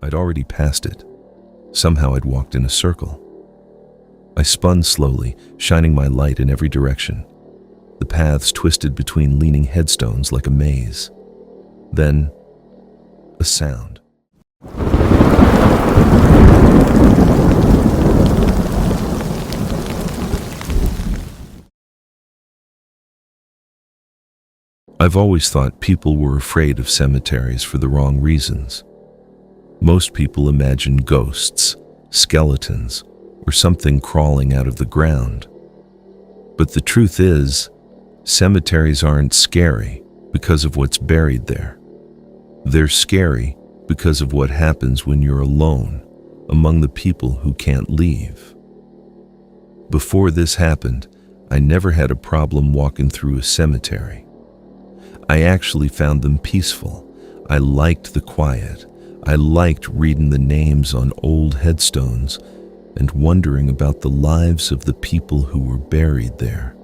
I'd already passed it. Somehow I'd walked in a circle. I spun slowly, shining my light in every direction. The paths twisted between leaning headstones like a maze. Then, a sound. I've always thought people were afraid of cemeteries for the wrong reasons. Most people imagine ghosts, skeletons, or something crawling out of the ground. But the truth is, cemeteries aren't scary because of what's buried there. They're scary because of what happens when you're alone among the people who can't leave. Before this happened, I never had a problem walking through a cemetery. I actually found them peaceful. I liked the quiet. I liked reading the names on old headstones and wondering about the lives of the people who were buried there.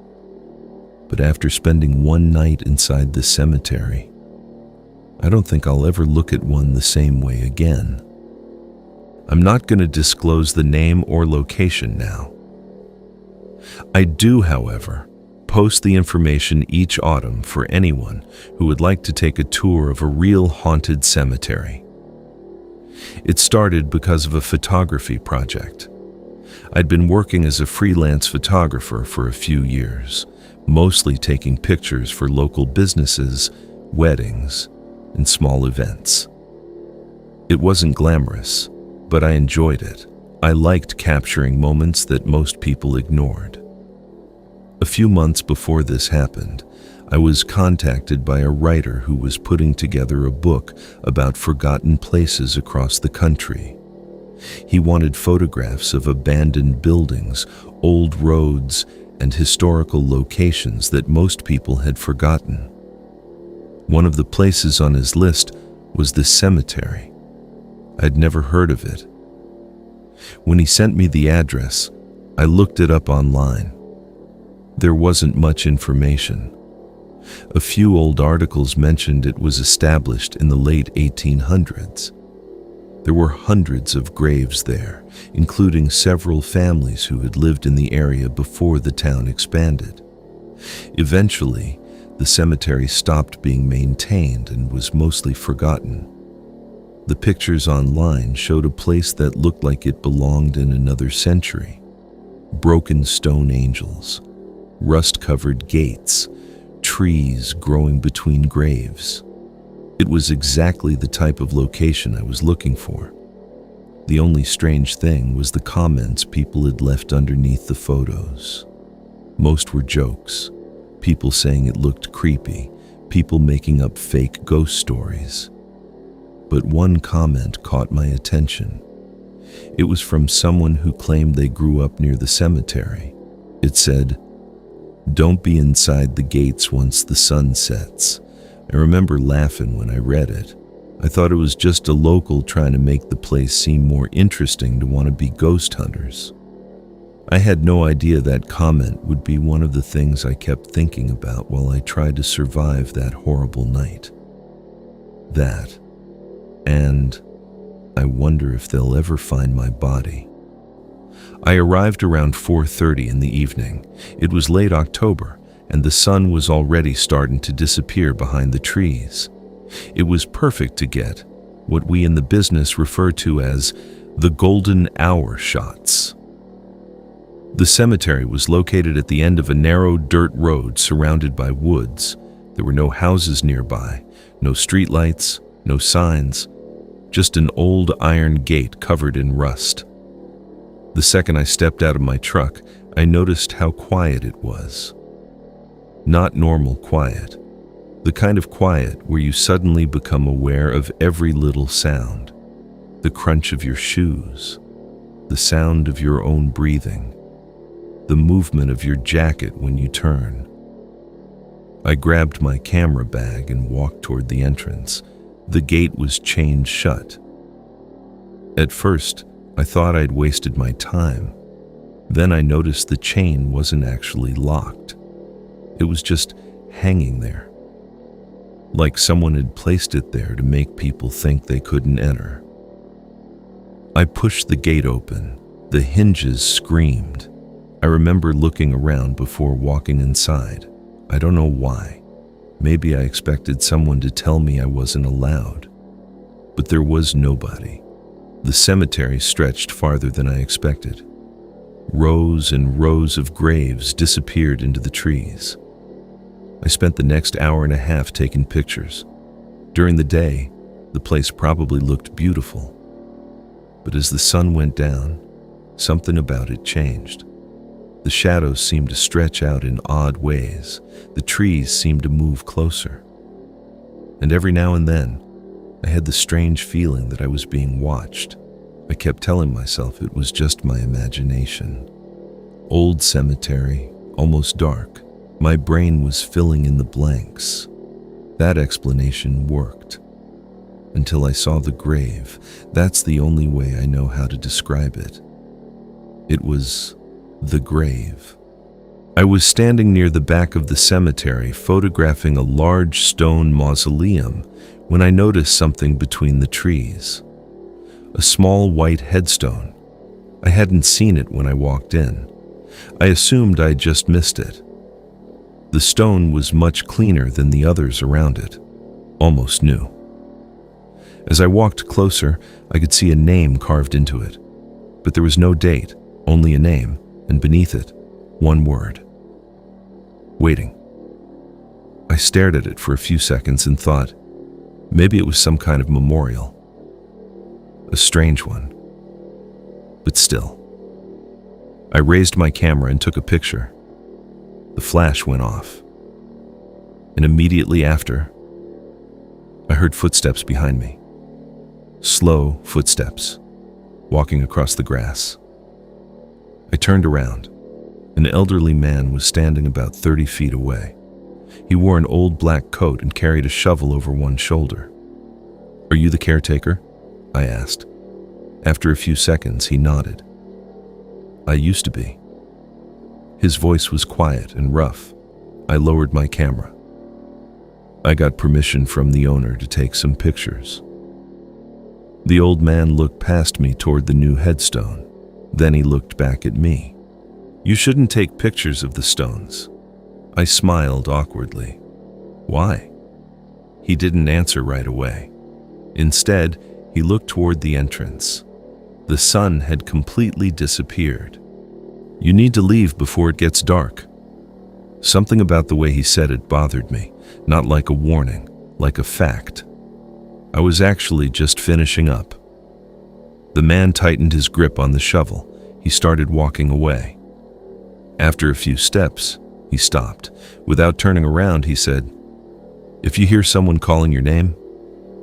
But after spending one night inside the cemetery, I don't think I'll ever look at one the same way again. I'm not going to disclose the name or location now. I do, however, post the information each autumn for anyone who would like to take a tour of a real haunted cemetery. It started because of a photography project. I'd been working as a freelance photographer for a few years, mostly taking pictures for local businesses, weddings, and small events. It wasn't glamorous, but I enjoyed it. I liked capturing moments that most people ignored. A few months before this happened, I was contacted by a writer who was putting together a book about forgotten places across the country. He wanted photographs of abandoned buildings, old roads, and historical locations that most people had forgotten. One of the places on his list was this cemetery. I'd never heard of it. When he sent me the address, I looked it up online. There wasn't much information. A few old articles mentioned it was established in the late 1800s. There were hundreds of graves there, including several families who had lived in the area before the town expanded. Eventually, the cemetery stopped being maintained and was mostly forgotten. The pictures online showed a place that looked like it belonged in another century. Broken stone angels, rust-covered gates, trees growing between graves. It was exactly the type of location I was looking for. The only strange thing was the comments people had left underneath the photos. Most were jokes, people saying it looked creepy, people making up fake ghost stories. But one comment caught my attention. It was from someone who claimed they grew up near the cemetery. It said, "Don't be inside the gates once the sun sets." I remember laughing when I read it. I thought it was just a local trying to make the place seem more interesting to want to be ghost hunters. I had no idea that comment would be one of the things I kept thinking about while I tried to survive that horrible night. That, and I wonder if they'll ever find my body. I arrived around 4:30 in the evening. It was late October, and the sun was already starting to disappear behind the trees. It was perfect to get what we in the business refer to as the golden hour shots. The cemetery was located at the end of a narrow dirt road surrounded by woods. There were no houses nearby, no streetlights, no signs, just an old iron gate covered in rust. The second I stepped out of my truck, I noticed how quiet it was. Not normal quiet. The kind of quiet where you suddenly become aware of every little sound. The crunch of your shoes, the sound of your own breathing, the movement of your jacket when you turn. I grabbed my camera bag and walked toward the entrance. The gate was chained shut. At first, I thought I'd wasted my time. Then I noticed the chain wasn't actually locked. It was just hanging there, like someone had placed it there to make people think they couldn't enter. I pushed the gate open. The hinges screamed. I remember looking around before walking inside. I don't know why. Maybe I expected someone to tell me I wasn't allowed. But there was nobody. The cemetery stretched farther than I expected. Rows and rows of graves disappeared into the trees. I spent the next hour and a half taking pictures. During the day, the place probably looked beautiful. But as the sun went down, something about it changed. The shadows seemed to stretch out in odd ways. The trees seemed to move closer. And every now and then, I had the strange feeling that I was being watched. I kept telling myself it was just my imagination. Old cemetery, almost dark. My brain was filling in the blanks. That explanation worked. Until I saw the grave. That's the only way I know how to describe it. It was the grave. I was standing near the back of the cemetery photographing a large stone mausoleum when I noticed something between the trees. A small white headstone. I hadn't seen it when I walked in. I assumed I'd just missed it. The stone was much cleaner than the others around it, almost new. As I walked closer, I could see a name carved into it, but there was no date, only a name, and beneath it, one word. Waiting. I stared at it for a few seconds and thought, maybe it was some kind of memorial. A strange one. But still. I raised my camera and took a picture. The flash went off. And immediately after, I heard footsteps behind me. Slow footsteps, walking across the grass. I turned around. An elderly man was standing about 30 feet away. He wore an old black coat and carried a shovel over one shoulder. "Are you the caretaker?" I asked. After a few seconds, he nodded. "I used to be." His voice was quiet and rough. I lowered my camera. I got permission from the owner to take some pictures. The old man looked past me toward the new headstone. Then he looked back at me. "You shouldn't take pictures of the stones." I smiled awkwardly. "Why?" He didn't answer right away. Instead, he looked toward the entrance. The sun had completely disappeared. "You need to leave before it gets dark." Something about the way he said it bothered me, not like a warning, like a fact. I was actually just finishing up. The man tightened his grip on the shovel. He started walking away. After a few steps, he stopped. Without turning around, he said, "If you hear someone calling your name,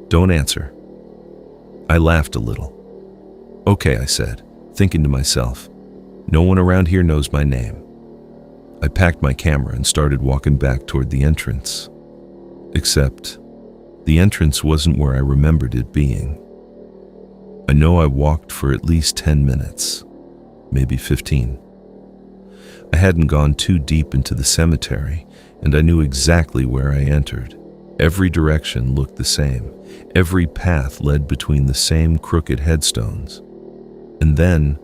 don't answer." I laughed a little. "Okay," I said, thinking to myself, no one around here knows my name. I packed my camera and started walking back toward the entrance. Except, the entrance wasn't where I remembered it being. I know I walked for at least 10 minutes, maybe 15. I hadn't gone too deep into the cemetery, and I knew exactly where I entered. Every direction looked the same. Every path led between the same crooked headstones. And then,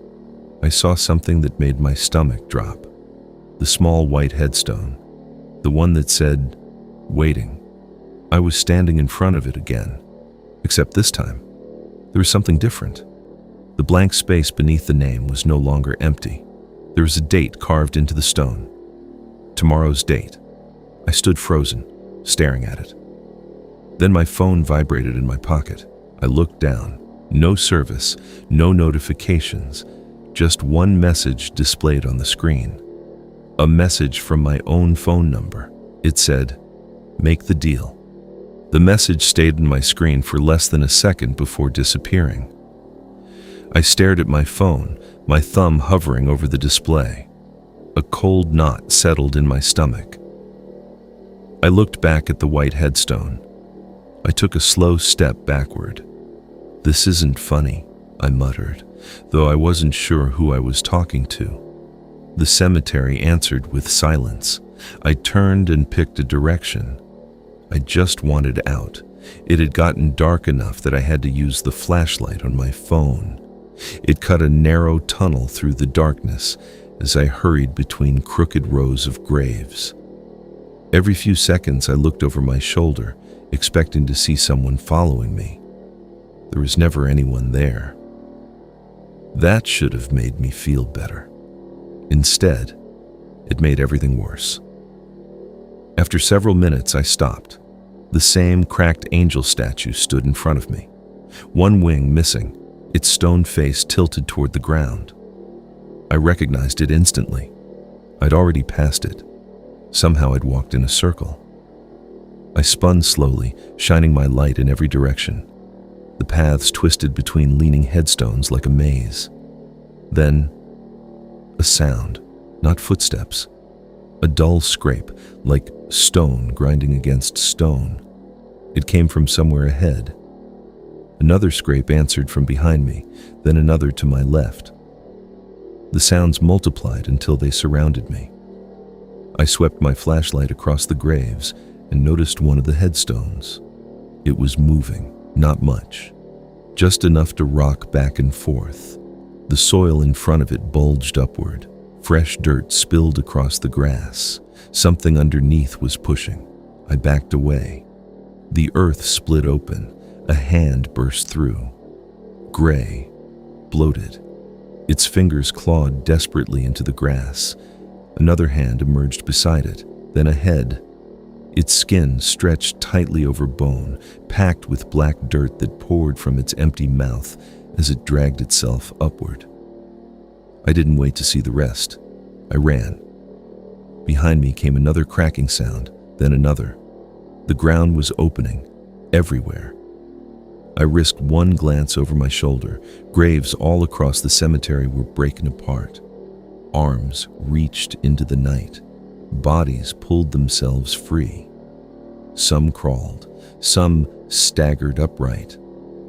I saw something that made my stomach drop. The small white headstone. The one that said, "Waiting." I was standing in front of it again. Except this time, there was something different. The blank space beneath the name was no longer empty. There was a date carved into the stone. Tomorrow's date. I stood frozen, staring at it. Then my phone vibrated in my pocket. I looked down. No service, no notifications, just one message displayed on the screen. A message from my own phone number. It said, "Make the deal." The message stayed in my screen for less than a second before disappearing. I stared at my phone, my thumb hovering over the display. A cold knot settled in my stomach. I looked back at the white headstone. I took a slow step backward. "This isn't funny," I muttered, though I wasn't sure who I was talking to. The cemetery answered with silence. I turned and picked a direction. I just wanted out. It had gotten dark enough that I had to use the flashlight on my phone. It cut a narrow tunnel through the darkness as I hurried between crooked rows of graves. Every few seconds I looked over my shoulder, expecting to see someone following me. There was never anyone there. That should have made me feel better. Instead, it made everything worse. After several minutes, I stopped. The same cracked angel statue stood in front of me, one wing missing, its stone face tilted toward the ground. I recognized it instantly. I'd already passed it. Somehow I'd walked in a circle. I spun slowly, shining my light in every direction. The paths twisted between leaning headstones like a maze. Then, a sound, not footsteps. A dull scrape, like stone grinding against stone. It came from somewhere ahead. Another scrape answered from behind me, then another to my left. The sounds multiplied until they surrounded me. I swept my flashlight across the graves and noticed one of the headstones. It was moving, not much, just enough to rock back and forth. The soil in front of it bulged upward. Fresh dirt spilled across the grass. Something underneath was pushing. I backed away. The earth split open. A hand burst through. Gray, bloated. Its fingers clawed desperately into the grass. Another hand emerged beside it, then a head. Its skin stretched tightly over bone, packed with black dirt that poured from its empty mouth as it dragged itself upward. I didn't wait to see the rest. I ran. Behind me came another cracking sound, then another. The ground was opening, everywhere. I risked one glance over my shoulder. Graves all across the cemetery were breaking apart. Arms reached into the night. Bodies pulled themselves free. Some crawled, some staggered upright.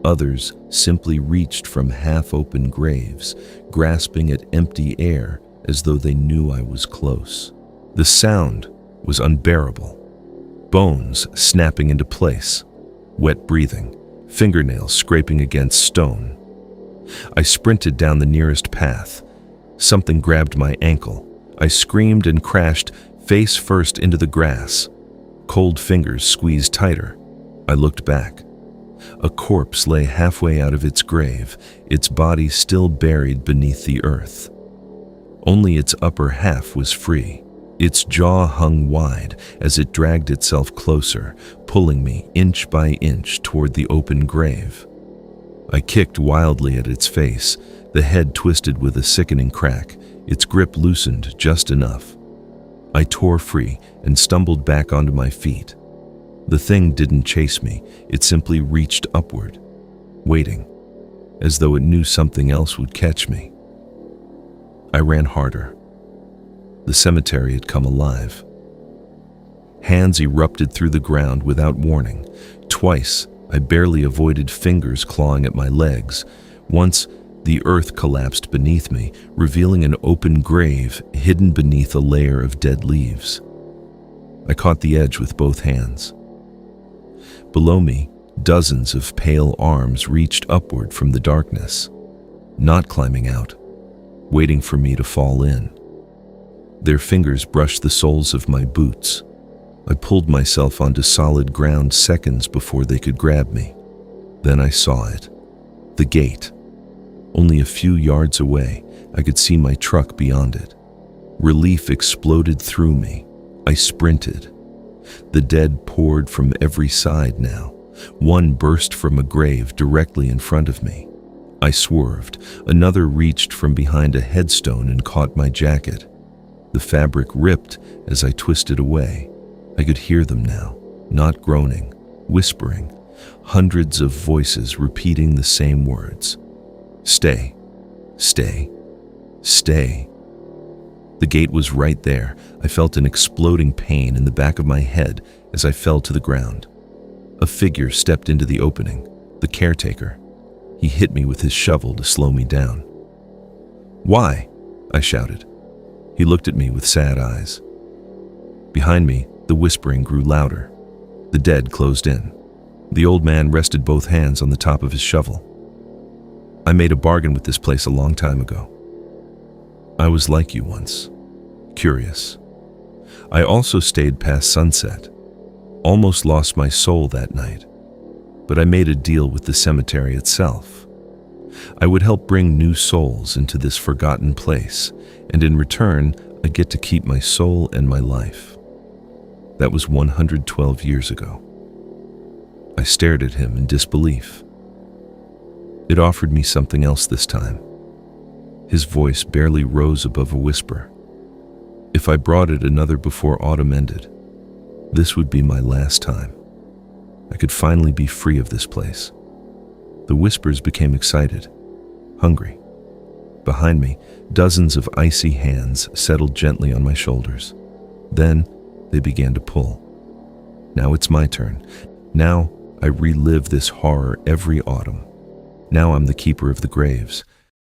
Others simply reached from half-open graves, grasping at empty air as though they knew I was close. The sound was unbearable. Bones snapping into place, wet breathing, fingernails scraping against stone. I sprinted down the nearest path. Something grabbed my ankle. I screamed and crashed face first into the grass. Cold fingers squeezed tighter. I looked back. A corpse lay halfway out of its grave, its body still buried beneath the earth. Only its upper half was free. Its jaw hung wide as it dragged itself closer, pulling me inch by inch toward the open grave. I kicked wildly at its face, the head twisted with a sickening crack, its grip loosened just enough. I tore free and stumbled back onto my feet. The thing didn't chase me, it simply reached upward, waiting, as though it knew something else would catch me. I ran harder. The cemetery had come alive. Hands erupted through the ground without warning. Twice, I barely avoided fingers clawing at my legs. Once, the earth collapsed beneath me, revealing an open grave hidden beneath a layer of dead leaves. I caught the edge with both hands. Below me, dozens of pale arms reached upward from the darkness, not climbing out, waiting for me to fall in. Their fingers brushed the soles of my boots. I pulled myself onto solid ground seconds before they could grab me. Then I saw it. The gate. Only a few yards away, I could see my truck beyond it. Relief exploded through me. I sprinted. The dead poured from every side now. One burst from a grave directly in front of me. I swerved. Another reached from behind a headstone and caught my jacket. The fabric ripped as I twisted away. I could hear them now, not groaning, whispering, hundreds of voices repeating the same words. Stay, stay, stay. The gate was right there. I felt an exploding pain in the back of my head as I fell to the ground. A figure stepped into the opening, the caretaker. He hit me with his shovel to slow me down. "Why?" I shouted. He looked at me with sad eyes. Behind me, the whispering grew louder. The dead closed in. The old man rested both hands on the top of his shovel. I made a bargain with this place a long time ago. I was like you once, curious. I also stayed past sunset, almost lost my soul that night, but I made a deal with the cemetery itself. I would help bring new souls into this forgotten place, and in return, I get to keep my soul and my life. That was 112 years ago. I stared at him in disbelief. It offered me something else this time. His voice barely rose above a whisper. If I brought it another before autumn ended, this would be my last time. I could finally be free of this place. The whispers became excited, hungry. Behind me, dozens of icy hands settled gently on my shoulders. Then, they began to pull. Now it's my turn. Now, I relive this horror every autumn. Now I'm the keeper of the graves,